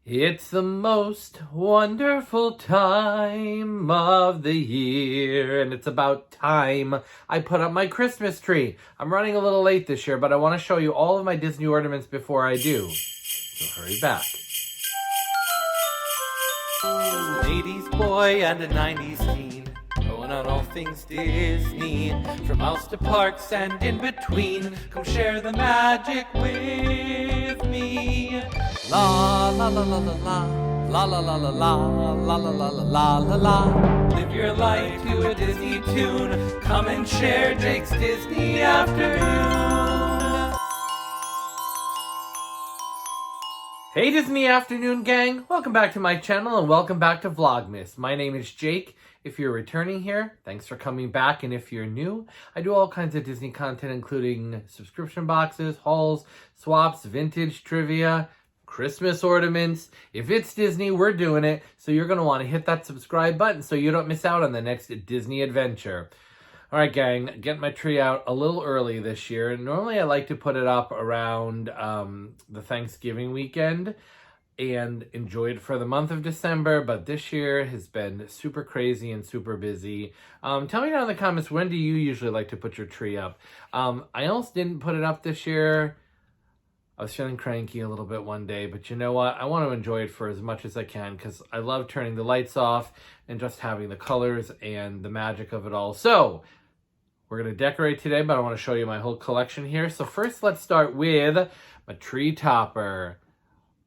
It's the most wonderful time of the year, and it's about time I put up my Christmas tree. I'm running a little late this year, but I want to show you all of my Disney ornaments before I do. So hurry back. 80s boy and a 90s teen, going on all things Disney, from mouse to parks and in between. Come share the magic with me. La la la la la la la la la la la la la la la la. Live your life to a Disney tune. Come and share Jake's Disney afternoon. Hey Disney Afternoon gang, welcome back to my channel and welcome back to Vlogmas. My name is Jake. If you're returning here, thanks for coming back, and if you're new, I do all kinds of Disney content including subscription boxes, hauls, swaps, vintage trivia, Christmas ornaments. If it's Disney, we're doing it, so you're going to want to hit that subscribe button so you don't miss out on the next Disney adventure. All right, gang, getting my tree out a little early this year. Normally, I like to put it up around the Thanksgiving weekend and enjoy it for the month of December, but this year has been super crazy and super busy. Tell me down in the comments, when do you usually like to put your tree up? I almost didn't put it up this year. I was feeling cranky a little bit one day, but you know what? I want to enjoy it for as much as I can because I love turning the lights off and just having the colors and the magic of it all. So we're going to decorate today, but I want to show you my whole collection here. So first, let's start with my tree topper.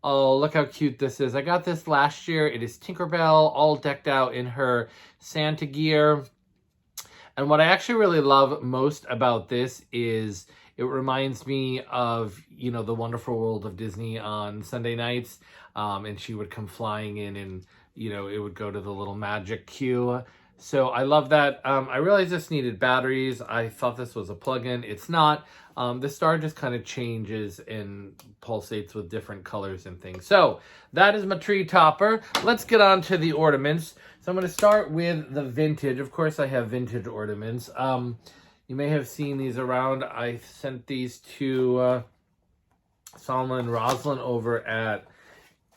Oh, look how cute this is. I got this last year. It is Tinkerbell, all decked out in her Santa gear. And what I actually really love most about this is it reminds me of, you know, the Wonderful World of Disney on Sunday nights. And she would come flying in and, you know, it would go to the little magic queue. So I love that. I realized this needed batteries. I thought this was a plug-in. It's not. The star just kind of changes and pulsates with different colors and things. So that is my tree topper. Let's get on to the ornaments. So I'm going to start with the vintage. Of course, I have vintage ornaments. You may have seen these around. I sent these to Salma and Roslyn over at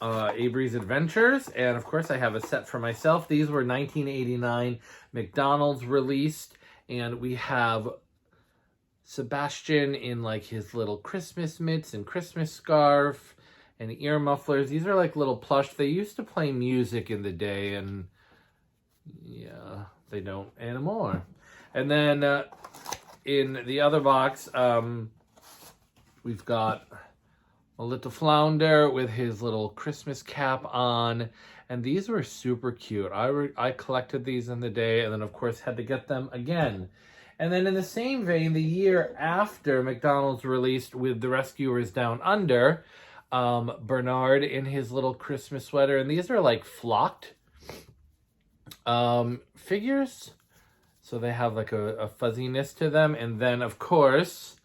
Avery's Adventures, and of course I have a set for myself. These were 1989 McDonald's released, and we have Sebastian in like his little Christmas mitts and Christmas scarf and ear mufflers. These are like little plush. They used to play music in the day, and yeah, they don't anymore. And then in the other box, we've got a little flounder with his little Christmas cap on. And these were super cute. I collected these in the day and then, of course, had to get them again. And then in the same vein, the year after McDonald's released with The Rescuers Down Under, Bernard in his little Christmas sweater. And these are like flocked figures. So they have like a fuzziness to them. And then, of course,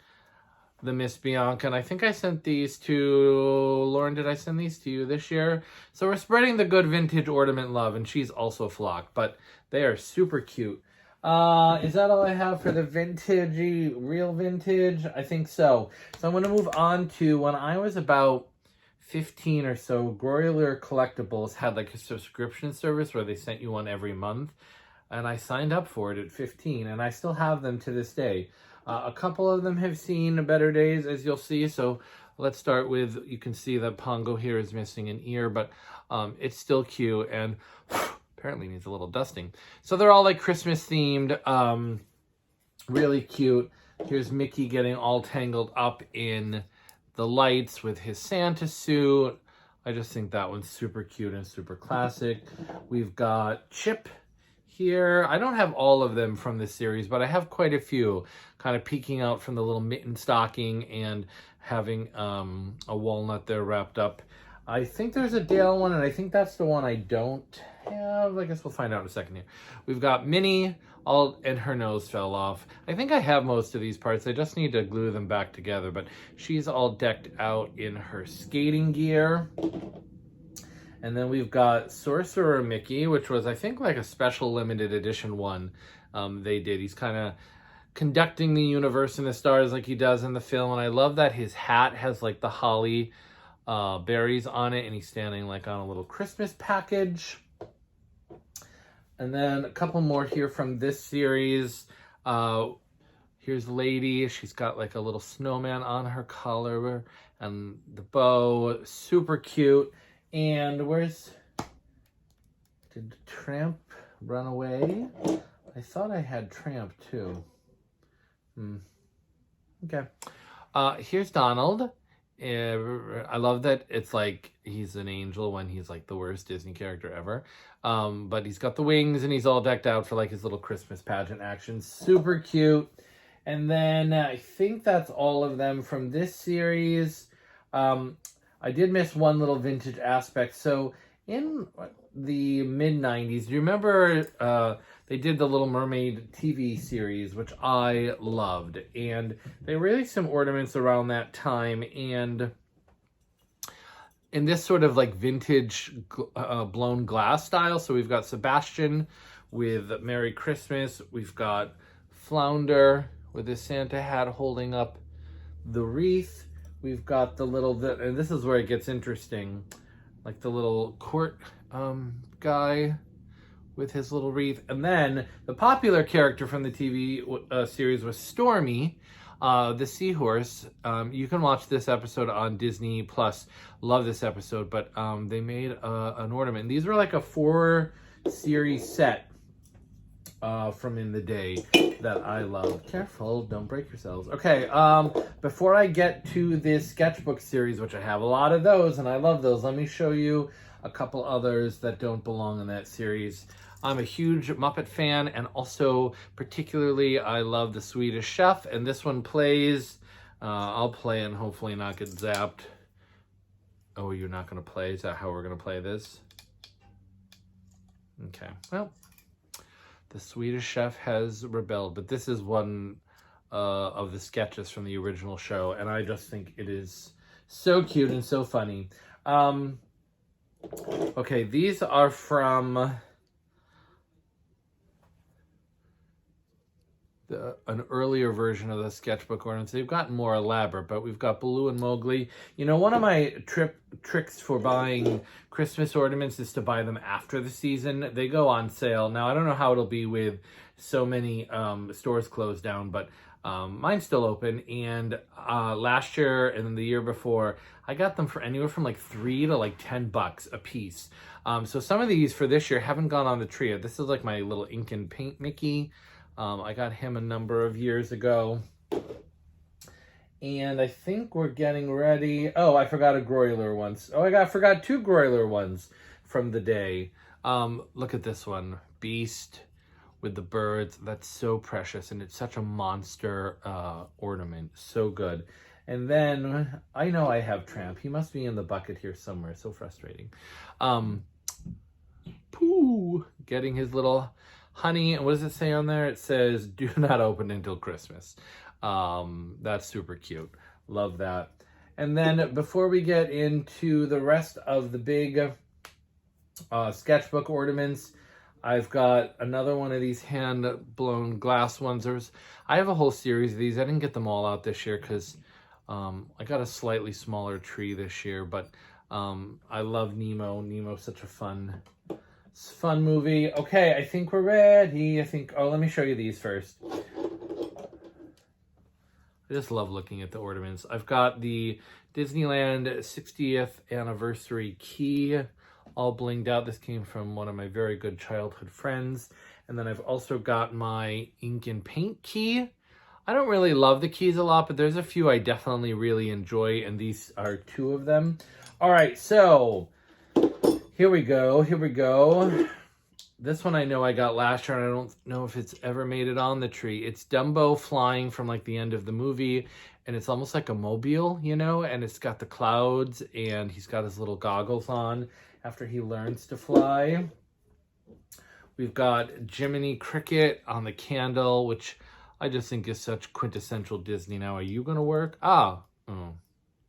the Miss Bianca. And I think I sent these to Lauren. Did I send these to you this year? So we're spreading the good vintage ornament love. And she's also flocked. But they are super cute. Is that all I have for the vintagey, real vintage? I think so. So I'm going to move on to when I was about 15 or so, Broiler Collectibles had like a subscription service where they sent you one every month. And I signed up for it at 15, and I still have them to this day. A couple of them have seen better days, as you'll see. So let's start with, you can see that Pongo here is missing an ear, but it's still cute and apparently needs a little dusting. So they're all like Christmas themed, really cute. Here's Mickey getting all tangled up in the lights with his Santa suit. I just think that one's super cute and super classic. We've got Chip here. I don't have all of them from this series, but I have quite a few kind of peeking out from the little mitten stocking and having a walnut there wrapped up. I think there's a Dale one, and I think that's the one I don't have. I guess we'll find out in a second here. We've got Minnie, and her nose fell off. I think I have most of these parts. I just need to glue them back together, but she's all decked out in her skating gear. And then we've got Sorcerer Mickey, which was, I think, like a special limited edition one they did. He's kind of conducting the universe and the stars like he does in the film. And I love that his hat has like the holly berries on it, and he's standing like on a little Christmas package. And then a couple more here from this series. Here's Lady. She's got like a little snowman on her collar and the bow. Super cute. And did Tramp run away? I thought I had Tramp too. Okay. Here's Donald. I love that it's like he's an angel when he's like the worst Disney character ever. But he's got the wings and he's all decked out for like his little Christmas pageant action. Super cute. And then I think that's all of them from this series. I did miss one little vintage aspect. So in the mid-90s, do you remember they did the Little Mermaid TV series, which I loved. And they released some ornaments around that time. And in this sort of like vintage blown glass style. So we've got Sebastian with Merry Christmas. We've got Flounder with his Santa hat holding up the wreath. We've got the little, and this is where it gets interesting, like the little court guy with his little wreath. And then the popular character from the TV series was Stormy, the seahorse. You can watch this episode on Disney Plus. Love this episode, but they made an ornament. And these were like a 4-series set from in the day that I love. Careful, don't break yourselves. Okay, before I get to this sketchbook series, which I have a lot of those, and I love those, let me show you a couple others that don't belong in that series. I'm a huge Muppet fan, and also particularly I love The Swedish Chef, and this one plays, I'll play and hopefully not get zapped. Oh, you're not going to play? Is that how we're going to play this? Okay, well, The Swedish Chef has rebelled, but this is one of the sketches from the original show, and I just think it is so cute and so funny. Okay, these are from an earlier version of the sketchbook ornaments. They've gotten more elaborate, but we've got Baloo and Mowgli. You know, one of my tricks for buying Christmas ornaments is to buy them after the season. They go on sale. Now, I don't know how it'll be with so many stores closed down, but mine's still open. And last year and the year before, I got them for anywhere from like $3 to like $10 a piece. So some of these for this year haven't gone on the tree. This is like my little ink and paint Mickey. I got him a number of years ago. And I think we're getting ready. Oh, I forgot a Groiler once. Oh, I forgot 2 Groiler ones from the day. Look at this one. Beast with the birds. That's so precious. And it's such a monster ornament. So good. And then, I know I have Tramp. He must be in the bucket here somewhere. So frustrating. Pooh. Getting his little honey, and what does it say on there? It says, do not open until Christmas. That's super cute. Love that. And then before we get into the rest of the big sketchbook ornaments, I've got another one of these hand-blown glass ones. I have a whole series of these. I didn't get them all out this year because I got a slightly smaller tree this year, but I love Nemo. Nemo's such a fun movie. Okay, I think we're ready. Oh, let me show you these first. I just love looking at the ornaments. I've got the Disneyland 60th anniversary key all blinged out. This came from one of my very good childhood friends. And then I've also got my ink and paint key. I don't really love the keys a lot, but there's a few I definitely really enjoy, and these are 2 of them. All right, so here we go. This one I know I got last year, and I don't know if it's ever made it on the tree. It's Dumbo flying from like the end of the movie, and it's almost like a mobile, you know, and it's got the clouds, and he's got his little goggles on after he learns to fly. We've got Jiminy Cricket on the candle, which I just think is such quintessential Disney now. Are you going to work? Oh.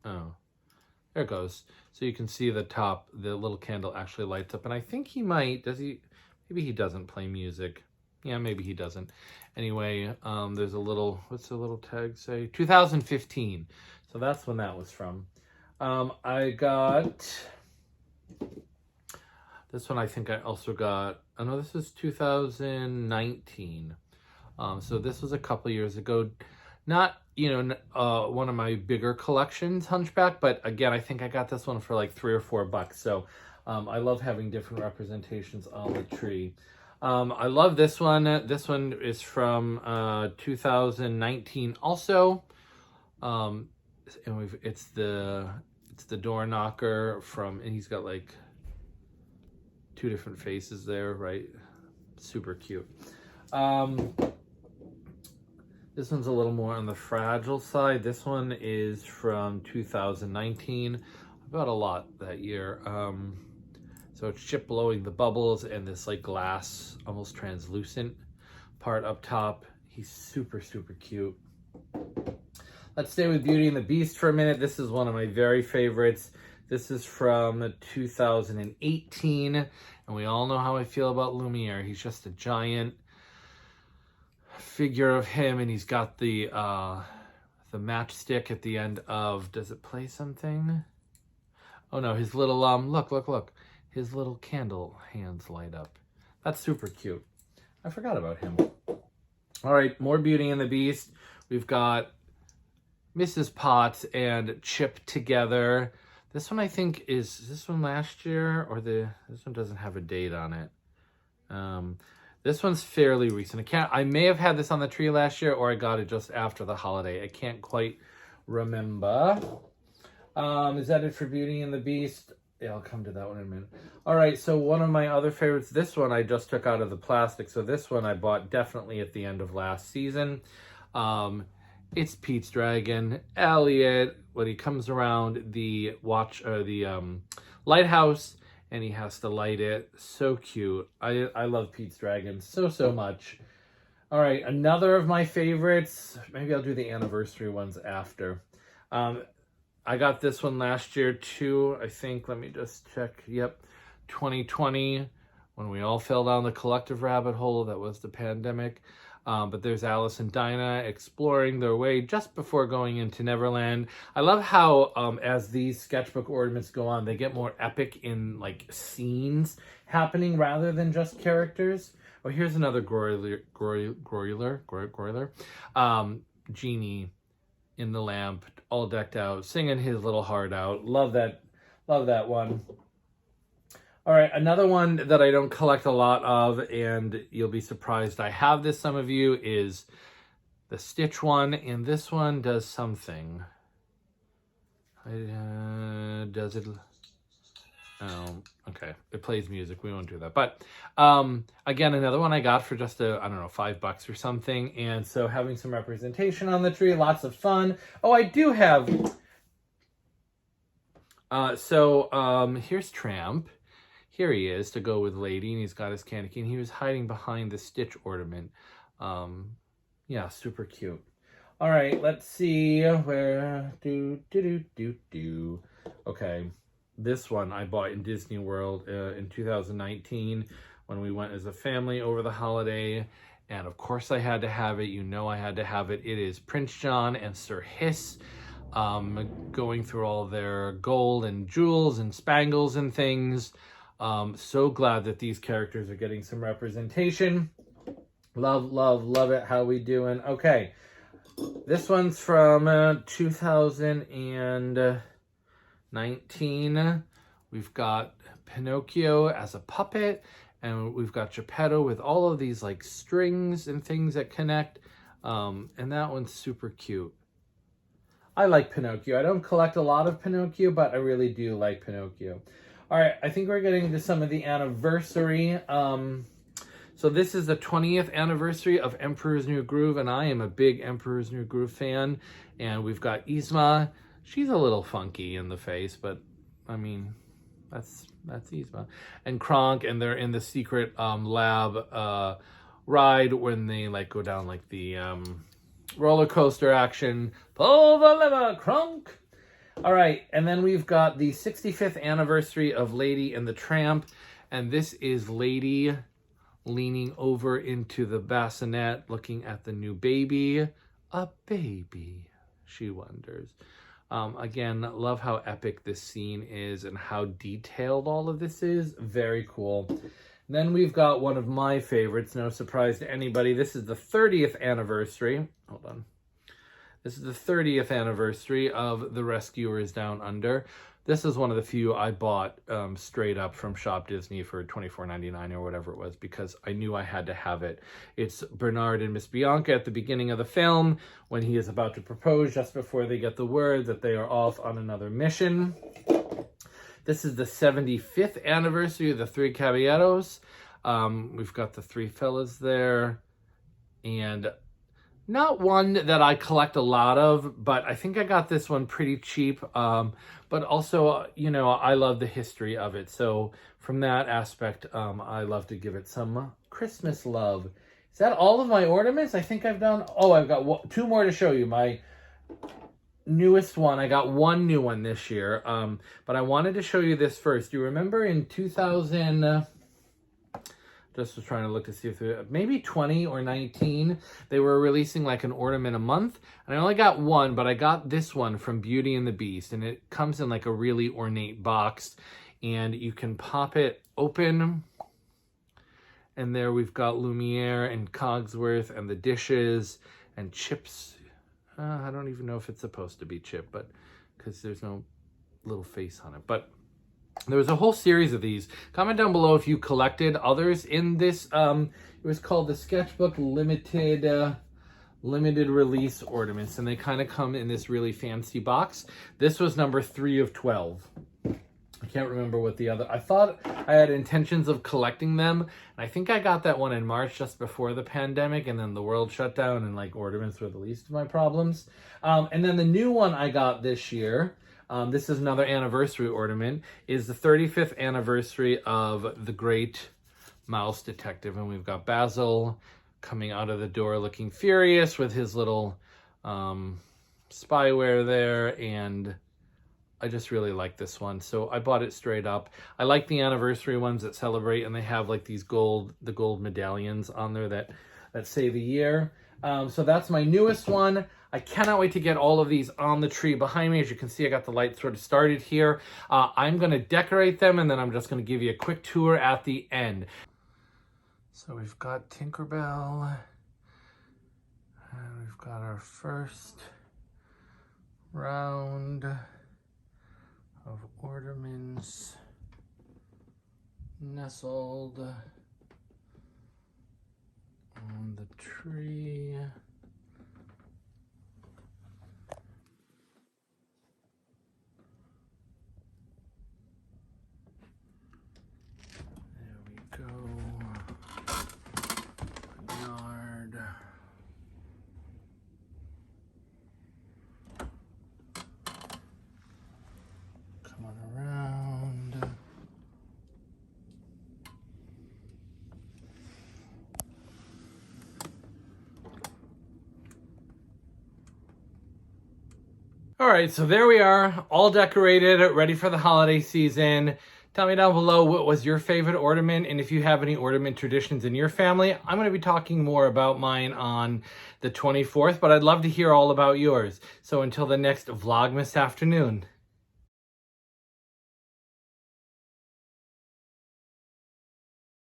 There it goes. So you can see the top, the little candle actually lights up. And I think he might, maybe he doesn't play music. Yeah, maybe he doesn't. Anyway, there's a little, what's the little tag say? 2015. So that's when that was from. I got this one. I think I also got, oh no, this is 2019. So this was a couple years ago. Not, one of my bigger collections, Hunchback, but again, I think I got this one for like $3 or $4. So I love having different representations on the tree. I love this one. This one is from 2019 also. And it's the door knocker from, and he's got like 2 different faces there, right? Super cute. This one's a little more on the fragile side. This one is from 2019. I bought a lot that year. So it's chip blowing the bubbles and this like glass, almost translucent part up top. He's super, super cute. Let's stay with Beauty and the Beast for a minute. This is one of my very favorites. This is from 2018. And we all know how I feel about Lumiere. He's just a giant figure of him, and he's got the matchstick at the end of, does it play something? Oh no, his little look, his little candle hands light up. That's super cute. I forgot about him. All right, more Beauty and the Beast. We've got Mrs. Potts and Chip together. This one I think is this one last year, or this one doesn't have a date on it. This one's fairly recent. I may have had this on the tree last year, or I got it just after the holiday. I can't quite remember. Is that it for Beauty and the Beast? Yeah, I'll come to that one in a minute. All right, so one of my other favorites, this one I just took out of the plastic. So this one I bought definitely at the end of last season. It's Pete's Dragon, Elliot, when he comes around the lighthouse, and he has to light it. So cute. I love Pete's Dragon so much. All right, another of my favorites. Maybe I'll do the anniversary ones after. I got this one last year too, I think. Let me just check. Yep, 2020, when we all fell down the collective rabbit hole that was the pandemic. But there's Alice and Dinah exploring their way just before going into Neverland. I love how as these sketchbook ornaments go on, they get more epic in like scenes happening rather than just characters. Oh, here's another Groiler. Genie in the lamp, all decked out, singing his little heart out. Love that one. All right, another one that I don't collect a lot of, and you'll be surprised I have this, some of you, is the Stitch one, and this one does something. Does it? Oh, okay. It plays music. We won't do that. But again, another one I got for just I don't know, $5 or something. And so having some representation on the tree, lots of fun. Oh, I do have. Here's Tramp. Here he is to go with Lady, and he's got his candy cane. He was hiding behind the Stitch ornament. Yeah, super cute. All right, let's see where Okay, this one I bought in Disney World in 2019 when we went as a family over the holiday, and of course I had to have it. You know I had to have it. It is Prince John and Sir Hiss going through all their gold and jewels and spangles and things. So glad that these characters are getting some representation. Love it. How we doing? Okay, this one's from 2019. We've got Pinocchio as a puppet, and we've got Geppetto with all of these like strings and things that connect. And that one's super cute. I like Pinocchio. I don't collect a lot of Pinocchio, but I really do like Pinocchio. All right, I think we're getting into some of the anniversary. So this is the 20th anniversary of Emperor's New Groove, and I am a big Emperor's New Groove fan. And we've got Yzma. She's a little funky in the face, but I mean, that's Yzma. And Kronk, and they're in the secret lab ride when they like go down like the roller coaster action. Pull the lever, Kronk. All right, and then we've got the 65th anniversary of Lady and the Tramp, and this is Lady leaning over into the bassinet, looking at the new baby. A baby, she wonders. Again, love how epic this scene is and how detailed all of this is. Very cool. Then we've got one of my favorites, no surprise to anybody. This is the 30th anniversary. Hold on. This is the 30th anniversary of The Rescuers Down Under. This is one of the few I bought straight up from Shop Disney for $24.99 or whatever it was, because I knew I had to have it. It's Bernard and Miss Bianca at the beginning of the film when he is about to propose, just before they get the word that they are off on another mission. This is the 75th anniversary of the Three Caballeros. We've got the three fellas there, and not one that I collect a lot of, but I think I got this one pretty cheap. But also, you know, I love the history of it. So from that aspect, I love to give it some Christmas love. Is that all of my ornaments? I think I've done... Oh, I've got two more to show you. My newest one, I got one new one this year. But I wanted to show you this first. You remember in 2000... Just was trying to look to see if maybe 20 or 19, they were releasing like an ornament a month. And I only got one, but I got this one from Beauty and the Beast. And it comes in like a really ornate box. And you can pop it open. And there we've got Lumiere and Cogsworth and the dishes and chips. I don't even know if it's supposed to be chip, but because there's no little face on it. But there was a whole series of these. Comment down below if you collected others in this. It was called the Sketchbook limited release ornaments, and they kind of come in this really fancy box. This was number 3 of 12. I can't remember what the other... I thought I had intentions of collecting them, and I think I got that one in March just before the pandemic, and then the world shut down, and like ornaments were the least of my problems. And then the new one I got this year... this is another anniversary ornament, is the 35th anniversary of The Great Mouse Detective. And we've got Basil coming out of the door looking furious with his little spyware there. And I just really like this one. So I bought it straight up. I like the anniversary ones that celebrate, and they have like these gold medallions on there that say the year. So that's my newest one. I cannot wait to get all of these on the tree behind me. As you can see, I got the light sort of started here. I'm going to decorate them, and then I'm just going to give you a quick tour at the end. So we've got Tinkerbell, and we've got our first round of ornaments nestled on the tree. There we go. Yard. Come on around. All right, so there we are, all decorated, ready for the holiday season. Tell me down below what was your favorite ornament, and if you have any ornament traditions in your family. I'm going to be talking more about mine on the 24th, but I'd love to hear all about yours. So until the next Vlogmas afternoon.